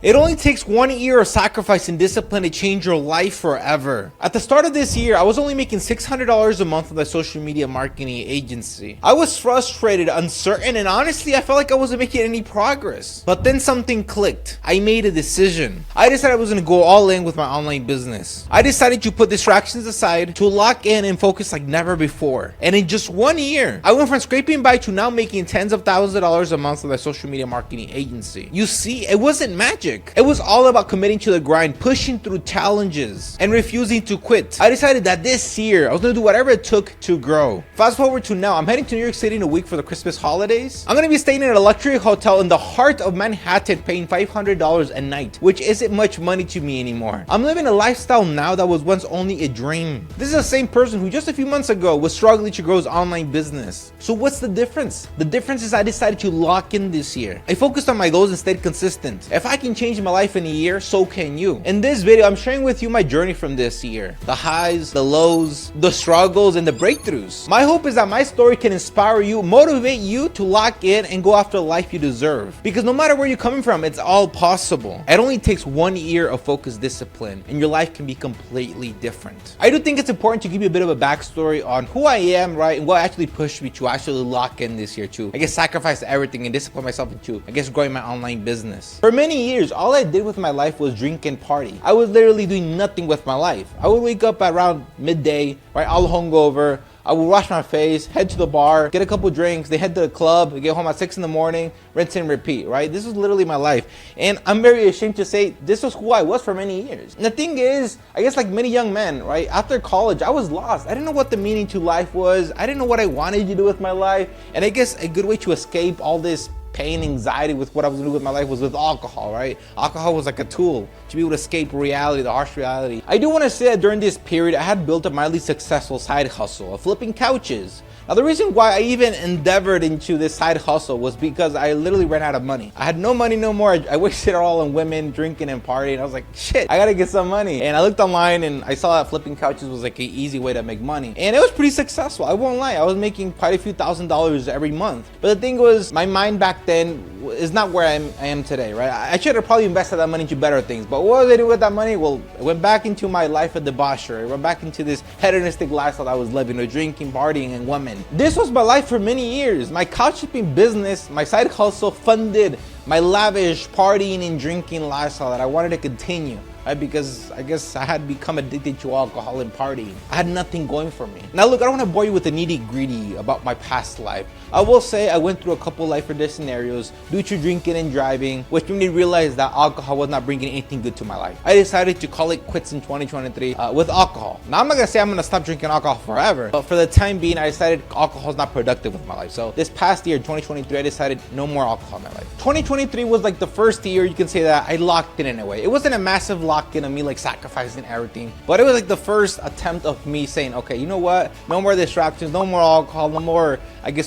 It only takes 1 year of sacrifice and discipline to change your life forever. At the start of this year, I was only making $600 a month with my social media marketing agency. I was frustrated, uncertain, and honestly, I felt like I wasn't making any progress. But then something clicked. I made a decision. I decided I was going to go all in with my online business. I decided to put distractions aside, to lock in and focus like never before. And in just 1 year, I went from scraping by to now making tens of thousands of dollars a month with my social media marketing agency. You see, it wasn't magic. It was all about committing to the grind, pushing through challenges, and refusing to quit. I decided that this year, I was going to do whatever it took to grow. Fast forward to now, I'm heading to New York City in a week for the Christmas holidays. I'm going to be staying in a luxury hotel in the heart of Manhattan, paying $500 a night, which isn't much money to me anymore. I'm living a lifestyle now that was once only a dream. This is the same person who just a few months ago was struggling to grow his online business. So what's the difference? The difference is I decided to lock in this year. I focused on my goals and stayed consistent. If I can change my life in a year, so can you. In this video, I'm sharing with you my journey from this year. The highs, the lows, the struggles, and the breakthroughs. My hope is that my story can inspire you, motivate you to lock in and go after the life you deserve. Because no matter where you're coming from, it's all possible. It only takes 1 year of focused discipline and your life can be completely different. I do think it's important to give you a bit of a backstory on who I am, right? And what actually pushed me to actually lock in this year too. I guess sacrifice everything and discipline myself into, growing my online business. For many years, all I did with my life was drink and party. I was literally doing nothing with my life. I would wake up around midday, right, all hungover. I would wash my face, head to the bar, get a couple drinks, then head to the club, get home at 6 in the morning, rinse and repeat, right? This was literally my life. And I'm very ashamed to say this was who I was for many years. And the thing is, I guess like many young men, right? After college, I was lost. I didn't know what the meaning to life was. I didn't know what I wanted to do with my life. And I guess a good way to escape all this pain, anxiety with what I was doing with my life was with alcohol, right? Alcohol was like a tool to be able to escape reality, the harsh reality. I do want to say that during this period, I had built a mildly successful side hustle of flipping couches. Now, the reason why I even endeavored into this side hustle was because I literally ran out of money. I had no money no more. I wasted it all on women, drinking and partying. I was like, shit, I gotta get some money. And I looked online and I saw that flipping couches was like an easy way to make money. And it was pretty successful. I won't lie. I was making quite a few $1,000s every month. But the thing was, my mind back then is not where I am today, right? I should have probably invested that money into better things. But what was I doing with that money? Well, it went back into my life of debauchery. It went back into this hedonistic lifestyle I was living, drinking, partying, and women. This was my life for many years. My couch shipping business, my side hustle funded my lavish partying and drinking lifestyle that I wanted to continue. Right? Because I guess I had become addicted to alcohol and partying. I had nothing going for me. Now look, I don't want to bore you with the nitty-gritty about my past life. I will say I went through a couple life or death scenarios due to drinking and driving, which made me realize that alcohol was not bringing anything good to my life. I decided to call it quits in 2023 with alcohol. Now I'm not gonna say I'm gonna stop drinking alcohol forever, but for the time being, I decided alcohol is not productive with my life. So this past year, 2023, I decided no more alcohol in my life. 2023 was like the first year you can say that I locked in a way. It wasn't a massive lock-in of me like sacrificing everything, but it was like the first attempt of me saying, okay, you know what? No more distractions, no more alcohol, no more,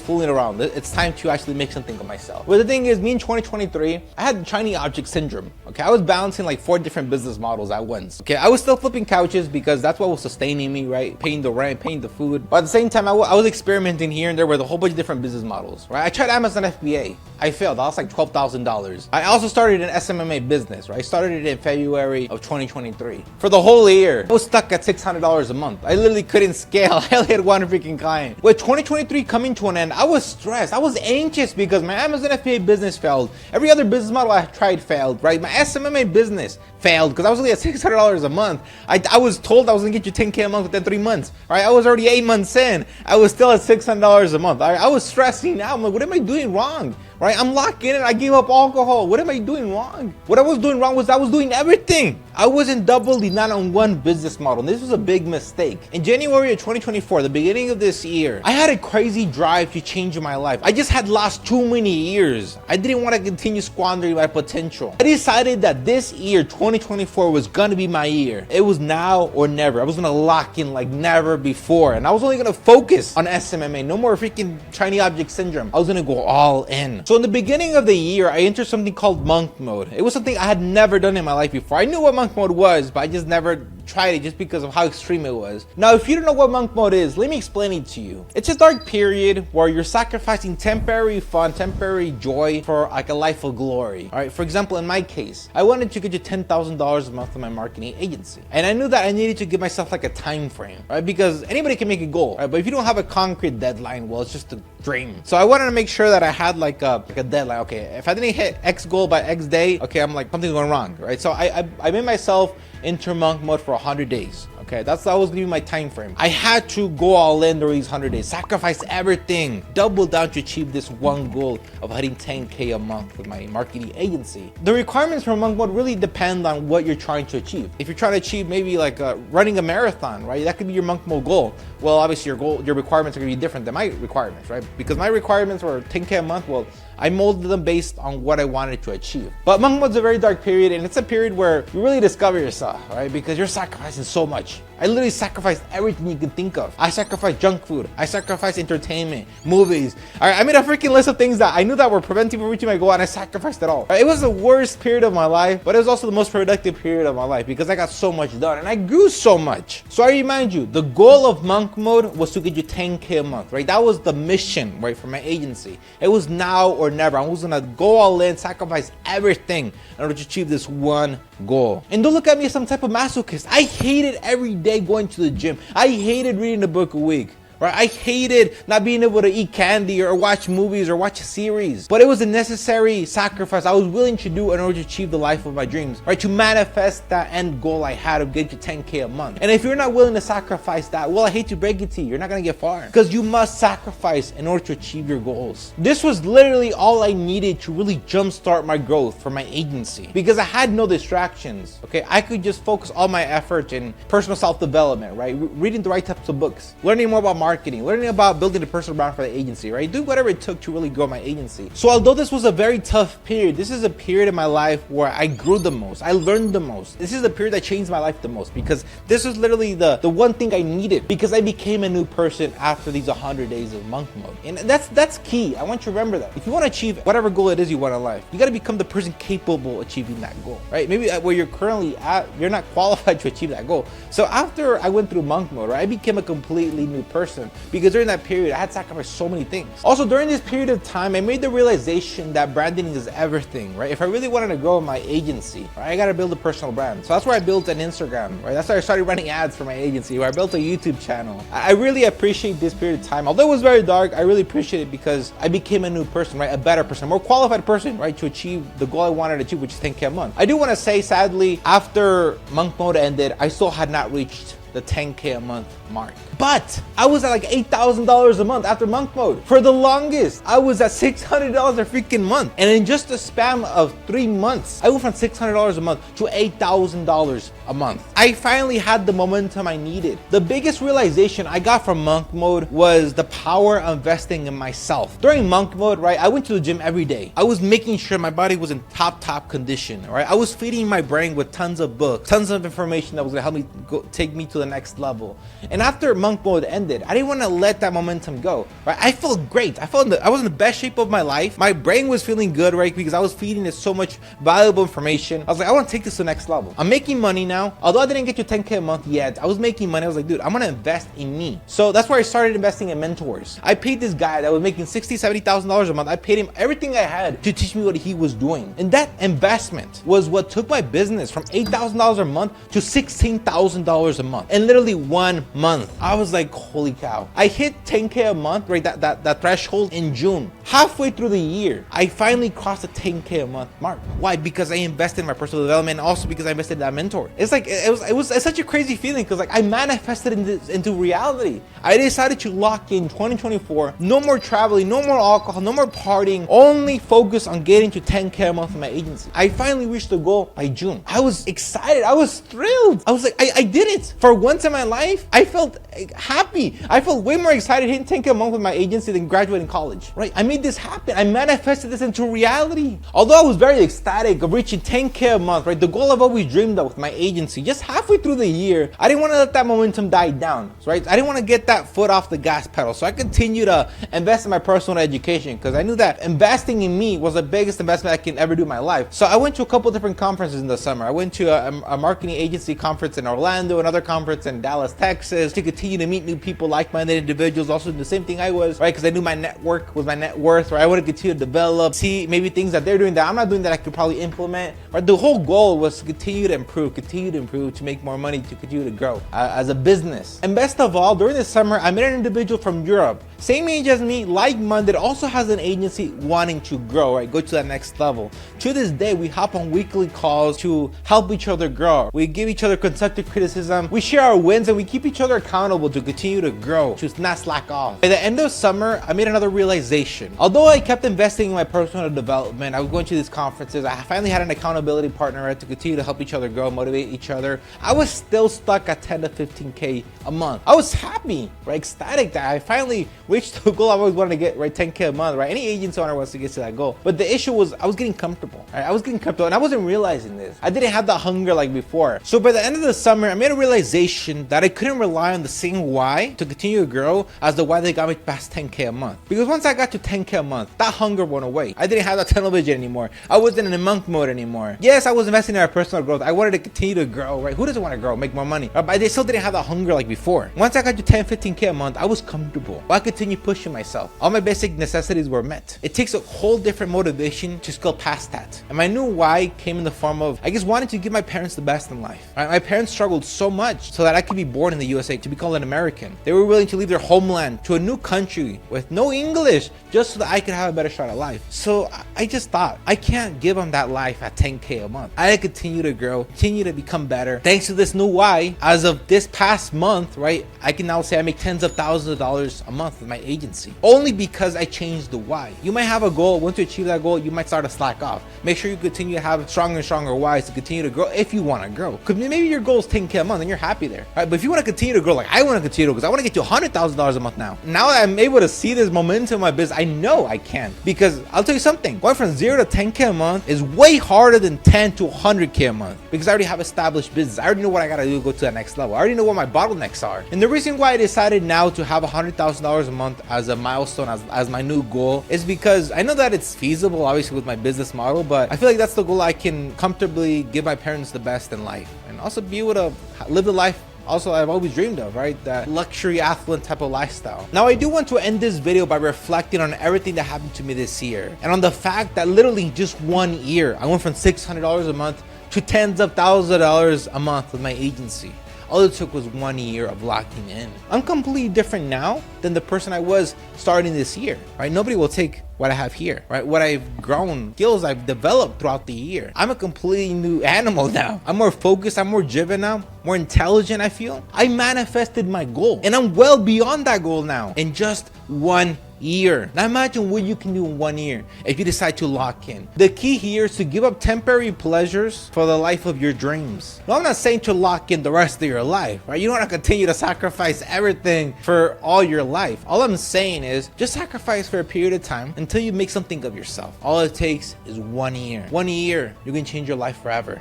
fooling around. It's time to actually make something of myself. But the thing is, me in 2023, I had shiny object syndrome. Okay, I was balancing like 4 different business models at once. Okay, I was still flipping couches because that's what was sustaining me, right? Paying the rent, paying the food. But at the same time, I was experimenting here and there with a whole bunch of different business models, right? I tried Amazon FBA. I failed. That was like $12,000. I also started an SMMA business, right? I started it in February of 2023. For the whole year, I was stuck at $600 a month. I literally couldn't scale. I only had one freaking client. With 2023 coming to an end, I was stressed. I was anxious because my Amazon FBA business failed. Every other business model I tried failed, right? My SMMA business failed because I was only at $600 a month. I was told I was gonna get you 10K a month within 3 months, right? I was already 8 months in. I was still at $600 a month. I was stressing out. I'm like, what am I doing wrong? Right? I'm locked in and I gave up alcohol. What am I doing wrong? What I was doing wrong was I was doing everything. I wasn't doubling not on one business model. This was a big mistake. In January of 2024, the beginning of this year, I had a crazy drive to change my life. I just had lost too many years. I didn't want to continue squandering my potential. I decided that this year, 2024, was gonna be my year. It was now or never. I was gonna lock in like never before. And I was only gonna focus on SMMA. No more freaking shiny object syndrome. I was gonna go all in. So in the beginning of the year, I entered something called monk mode. It was something I had never done in my life before. I knew what monk mode was, but I just never tried it just because of how extreme it was. Now, if you don't know what monk mode is, let me explain it to you. It's a dark period where you're sacrificing temporary fun, temporary joy for like a life of glory. All right, for example, in my case, I wanted to get you $10,000 a month in my marketing agency. And I knew that I needed to give myself like a time frame, right? Because anybody can make a goal, right? But if you don't have a concrete deadline, well, it's just a dream. So I wanted to make sure that I had like a deadline. Okay, if I didn't hit X goal by X day, okay, I'm like, something's going wrong, right? So I made myself enter monk mode for 100 days. Okay, that was gonna be my time frame. I had to go all in during these 100 days, sacrifice everything, double down to achieve this one goal of hitting 10K a month with my marketing agency. The requirements for monk mode really depend on what you're trying to achieve. If you're trying to achieve maybe like running a marathon, right? That could be your monk mode goal. Well, obviously your requirements are gonna be different than my requirements, right? Because my requirements were 10K a month. Well, I molded them based on what I wanted to achieve. But monk mode's a very dark period, and it's a period where you really discover yourself, right? Because you're sacrificing so much. I literally sacrificed everything you can think of. I sacrificed junk food. I sacrificed entertainment, movies. I made a freaking list of things that I knew that were preventing me from reaching my goal, and I sacrificed it all. It was the worst period of my life, but it was also the most productive period of my life because I got so much done and I grew so much. So I remind you, the goal of monk mode was to get you 10K a month, right? That was the mission, right, for my agency. It was now or never. I was gonna go all in, sacrifice everything in order to achieve this one goal. And don't look at me as some type of masochist. I hated every day going to the gym. I hated reading a book a week. Right? I hated not being able to eat candy or watch movies or watch a series. But it was a necessary sacrifice I was willing to do in order to achieve the life of my dreams, right? To manifest that end goal I had of getting to 10K a month. And if you're not willing to sacrifice that, well, I hate to break it to you, you're not gonna get far. Because you must sacrifice in order to achieve your goals. This was literally all I needed to really jumpstart my growth for my agency. Because I had no distractions, okay? I could just focus all my effort in personal self-development, right? Reading the right types of books, learning more about marketing, learning about building a personal brand for the agency, right? Do whatever it took to really grow my agency. So although this was a very tough period, this is a period in my life where I grew the most. I learned the most. This is the period that changed my life the most because this was literally the one thing I needed because I became a new person after these 100 days of monk mode. And that's key. I want you to remember that. If you want to achieve whatever goal it is you want in life, you got to become the person capable of achieving that goal, right? Maybe where you're currently at, you're not qualified to achieve that goal. So after I went through monk mode, right, I became a completely new person. Because during that period, I had sacrificed so many things. Also, during this period of time, I made the realization that branding is everything, right? If I really wanted to grow my agency, right, I gotta build a personal brand. So that's where I built an Instagram, right? That's why I started running ads for my agency, where I built a YouTube channel. I really appreciate this period of time. Although it was very dark, I really appreciate it because I became a new person, right? A better person, a more qualified person, right? To achieve the goal I wanted to achieve, which is 10K a month. I do want to say, sadly, after monk mode ended, I still had not reached the 10K a month mark. But I was at like $8,000 a month after monk mode. For the longest, I was at $600 a freaking month. And in just a span of 3 months, I went from $600 a month to $8,000 a month. I finally had the momentum I needed. The biggest realization I got from monk mode was the power of investing in myself. During monk mode, right, I went to the gym every day. I was making sure my body was in top condition, right? I was feeding my brain with tons of books, tons of information that was gonna help me take me to the next level. And after monk mode ended, I didn't want to let that momentum go, right? I felt great. I was in the best shape of my life. My brain was feeling good, right? Because I was feeding it so much valuable information. I was like, I want to take this to the next level. I'm making money now. Although I didn't get to 10K a month yet, I was making money. I was like, dude, I'm going to invest in me. So that's where I started investing in mentors. I paid this guy that was making $60,000, $70,000 a month. I paid him everything I had to teach me what he was doing. And that investment was what took my business from $8,000 a month to $16,000 a month. And literally 1 month, I was like, holy cow. I hit 10K a month, right? That threshold in June. Halfway through the year, I finally crossed the 10K a month mark. Why? Because I invested in my personal development, and also because I invested in that mentor. It's like, it was such a crazy feeling because like I manifested into reality. I decided to lock in 2024, no more traveling, no more alcohol, no more partying, only focus on getting to 10K a month in my agency. I finally reached the goal by June. I was excited. I was thrilled. I was like, I did it. For once in my life, I felt happy. I felt way more excited hitting 10K a month with my agency than graduating college, right? I made this happen. I manifested this into reality. Although I was very ecstatic of reaching 10K a month, right? The goal I've always dreamed of with my agency, just halfway through the year, I didn't want to let that momentum die down, right? I didn't want to get that foot off the gas pedal. So I continued to invest in my personal education because I knew that investing in me was the biggest investment I can ever do in my life. So I went to a couple different conferences in the summer. I went to a marketing agency conference in Orlando, another conference in Dallas, Texas, to continue to meet new people, like-minded individuals, also do the same thing I was, right? Because I knew my network was my net worth, right? I want to continue to develop, see maybe things that they're doing that I'm not doing that I could probably implement, right? The whole goal was to continue to improve, to make more money, to continue to grow as a business. And best of all, during the summer, I met an individual from Europe, same age as me, like-minded, also has an agency wanting to grow, right? Go to that next level. To this day, we hop on weekly calls to help each other grow. We give each other constructive criticism. We share our wins and we keep each other accountable to continue to grow, to not slack off. By the end of summer, I made another realization. Although I kept investing in my personal development, I was going to these conferences, I finally had an accountability partner, right, to continue to help each other grow, motivate each other. I was still stuck at 10 to 15K a month. I was happy, right, ecstatic that I finally reached the goal I always wanted to get, right, 10K a month, right? Any agency owner wants to get to that goal. But the issue was I was getting comfortable, right? I was getting comfortable and I wasn't realizing this. I didn't have the hunger like before. So by the end of the summer, I made a realization that I couldn't rely on the same why to continue to grow as the why that got me past 10K a month. Because once I got to 10K a month, that hunger went away. I didn't have that tunnel vision anymore. I wasn't in a monk mode anymore. Yes, I was investing in our personal growth. I wanted to continue to grow, right? Who doesn't want to grow, make more money? But I still didn't have that hunger like before. Once I got to 10, 15K a month, I was comfortable. I continued pushing myself. All my basic necessities were met. It takes a whole different motivation to scale past that. And my new why came in the form of, I just wanted to give my parents the best in life. Right? My parents struggled so much so that I could be born in the USA, to be called an American. They were willing to leave their homeland to a new country with no English just so that I could have a better shot at life. So I just thought, I can't give them that life at 10K a month. I continue to grow, continue to become better. Thanks to this new why, as of this past month, right, I can now say I make tens of thousands of dollars a month with my agency. Only because I changed the why. You might have a goal. Once you achieve that goal, you might start to slack off. Make sure you continue to have stronger and stronger whys to continue to grow if you want to grow. Because maybe your goal is 10K a month and you're happy there, right? But if you want to continue to grow, like I want to continue to, because I want to get to $100,000 a month now. Now that I'm able to see this momentum in my business, I know I can. Because I'll tell you something, going from 0 to 10K a month is way harder than 10 to 100K a month. Because I already have established business. I already know what I got to do to go to that next level. I already know what my bottlenecks are. And the reason why I decided now to have $100,000 a month as a milestone, as my new goal, is because I know that it's feasible, obviously, with my business model, but I feel like that's the goal I can comfortably give my parents the best in life and also be able to live the life also I've always dreamed of, right? That luxury affluent type of lifestyle. Now I do want to end this video by reflecting on everything that happened to me this year and on the fact that literally just 1 year I went from $600 a month to tens of thousands of dollars a month with my agency. All it took was 1 year of locking in. I'm completely different now than the person I was starting this year, right? Nobody will take what I have here, right? What I've grown, skills I've developed throughout the year. I'm a completely new animal now. I'm more focused, I'm more driven now, more intelligent I feel. I manifested my goal and I'm well beyond that goal now in just 1 year. Now imagine what you can do in 1 year if you decide to lock in. The key here is to give up temporary pleasures for the life of your dreams. Now I'm not saying to lock in the rest of your life, right? You don't want to continue to sacrifice everything for all your life. All I'm saying is just sacrifice for a period of time until you make something of yourself. All it takes is 1 year. 1 year, you can change your life forever.